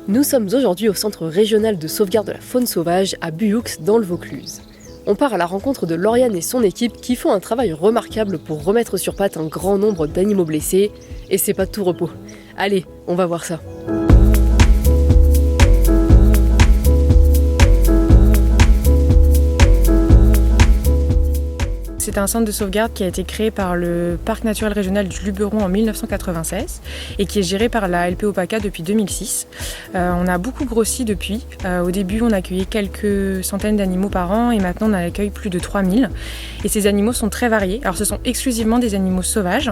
Nous sommes aujourd'hui au Centre régional de sauvegarde de la faune sauvage à Buyoux dans le Vaucluse. On part à la rencontre de Lauriane et son équipe qui font un travail remarquable pour remettre sur pattes un grand nombre d'animaux blessés. Et c'est pas de tout repos. Allez, on va voir ça. C'est un centre de sauvegarde qui a été créé par le Parc naturel régional du Luberon en 1996 et qui est géré par la LPO PACA depuis 2006. On a beaucoup grossi depuis. Au début, on accueillait quelques centaines d'animaux par an et maintenant on en accueille plus de 3000. Et ces animaux sont très variés. Alors ce sont exclusivement des animaux sauvages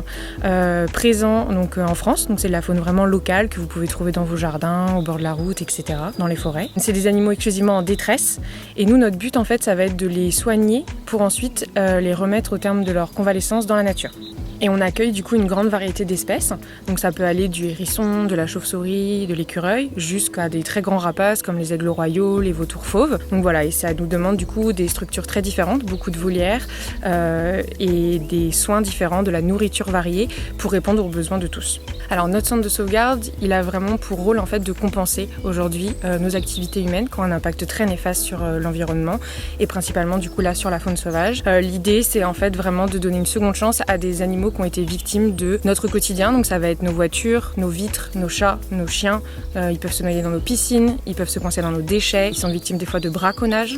présents donc, en France. Donc c'est de la faune vraiment locale que vous pouvez trouver dans vos jardins, au bord de la route, etc., dans les forêts. C'est des animaux exclusivement en détresse. Et nous, notre but en fait, ça va être de les soigner pour ensuite les remettre au terme de leur convalescence dans la nature. Et on accueille du coup une grande variété d'espèces. Donc ça peut aller du hérisson, de la chauve-souris, de l'écureuil, jusqu'à des très grands rapaces comme les aigles royaux, les vautours fauves. Donc voilà, et ça nous demande du coup des structures très différentes, beaucoup de volières et des soins différents, de la nourriture variée pour répondre aux besoins de tous. Alors notre centre de sauvegarde, il a vraiment pour rôle en fait de compenser aujourd'hui nos activités humaines qui ont un impact très néfaste sur l'environnement et principalement du coup là sur la faune sauvage. L'idée c'est en fait vraiment de donner une seconde chance à des animaux qui ont été victimes de notre quotidien. Donc ça va être nos voitures, nos vitres, nos chats, nos chiens. Ils peuvent se noyer dans nos piscines, ils peuvent se coincer dans nos déchets. Ils sont victimes des fois de braconnage.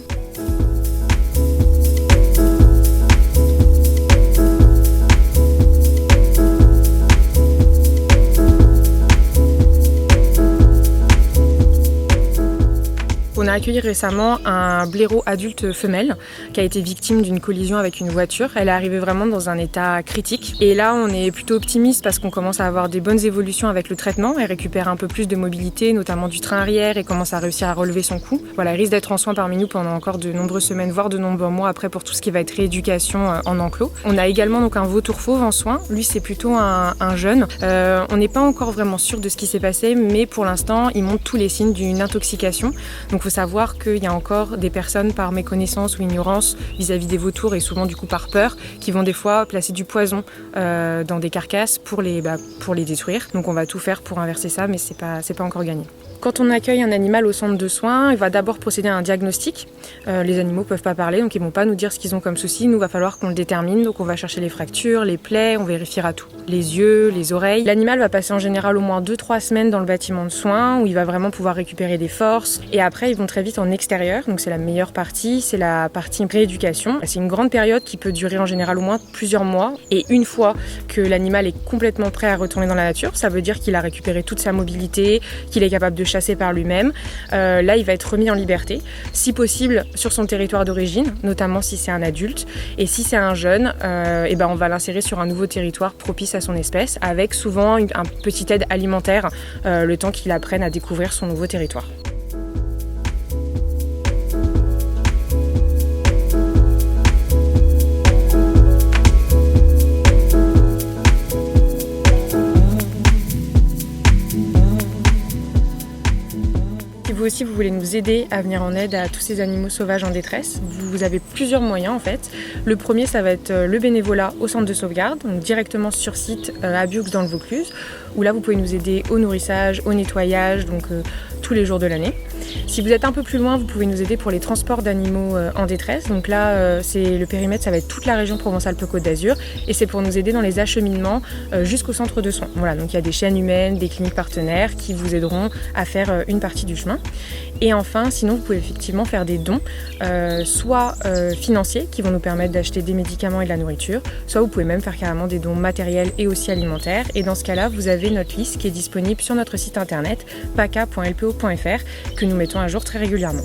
On a accueilli récemment un blaireau adulte femelle qui a été victime d'une collision avec une voiture. Elle est arrivée vraiment dans un état critique. Et là, on est plutôt optimiste parce qu'on commence à avoir des bonnes évolutions avec le traitement. Elle récupère un peu plus de mobilité, notamment du train arrière, et commence à réussir à relever son cou. Voilà, elle risque d'être en soins parmi nous pendant encore de nombreuses semaines, voire de nombreux mois après pour tout ce qui va être rééducation en enclos. On a également donc un vautour fauve en soins. Lui, c'est plutôt un jeune. On n'est pas encore vraiment sûr de ce qui s'est passé, mais pour l'instant, il montre tous les signes d'une intoxication. Donc, il faut savoir qu'il y a encore des personnes par méconnaissance ou ignorance vis-à-vis des vautours et souvent du coup par peur qui vont des fois placer du poison dans des carcasses pour les détruire. Donc on va tout faire pour inverser ça, mais c'est pas encore gagné. Quand on accueille un animal au centre de soins, il va d'abord procéder à un diagnostic. Les animaux ne peuvent pas parler, donc ils ne vont pas nous dire ce qu'ils ont comme souci. Nous, il va falloir qu'on le détermine. Donc on va chercher les fractures, les plaies, on vérifiera tout. Les yeux, les oreilles. L'animal va passer en général au moins 2-3 semaines dans le bâtiment de soins où il va vraiment pouvoir récupérer des forces. Et après, ils vont très vite en extérieur. Donc c'est la meilleure partie, c'est la partie rééducation. C'est une grande période qui peut durer en général au moins plusieurs mois. Et une fois que l'animal est complètement prêt à retourner dans la nature, ça veut dire qu'il a récupéré toute sa mobilité, qu'il est capable de chasser par lui-même. Là, il va être remis en liberté, si possible sur son territoire d'origine, notamment si c'est un adulte. Et si c'est un jeune, on va l'insérer sur un nouveau territoire propice à son espèce, avec souvent un petit aide alimentaire, le temps qu'il apprenne à découvrir son nouveau territoire. Si vous aussi vous voulez nous aider à venir en aide à tous ces animaux sauvages en détresse, vous avez plusieurs moyens en fait. Le premier, ça va être le bénévolat au centre de sauvegarde, donc directement sur site à Buyoux dans le Vaucluse, où là vous pouvez nous aider au nourrissage, au nettoyage, donc tous les jours de l'année. Si vous êtes un peu plus loin, vous pouvez nous aider pour les transports d'animaux en détresse. Donc là, c'est le périmètre, ça va être toute la région Provence-Alpes-Côte d'Azur et c'est pour nous aider dans les acheminements jusqu'au centre de soins. Voilà, donc il y a des chaînes humaines, des cliniques partenaires qui vous aideront à faire une partie du chemin. Et enfin, sinon, vous pouvez effectivement faire des dons, soit financiers qui vont nous permettre d'acheter des médicaments et de la nourriture, soit vous pouvez même faire carrément des dons matériels et aussi alimentaires. Et dans ce cas-là, vous avez notre liste qui est disponible sur notre site internet paca.lpo.fr que nous mettons à jour très régulièrement.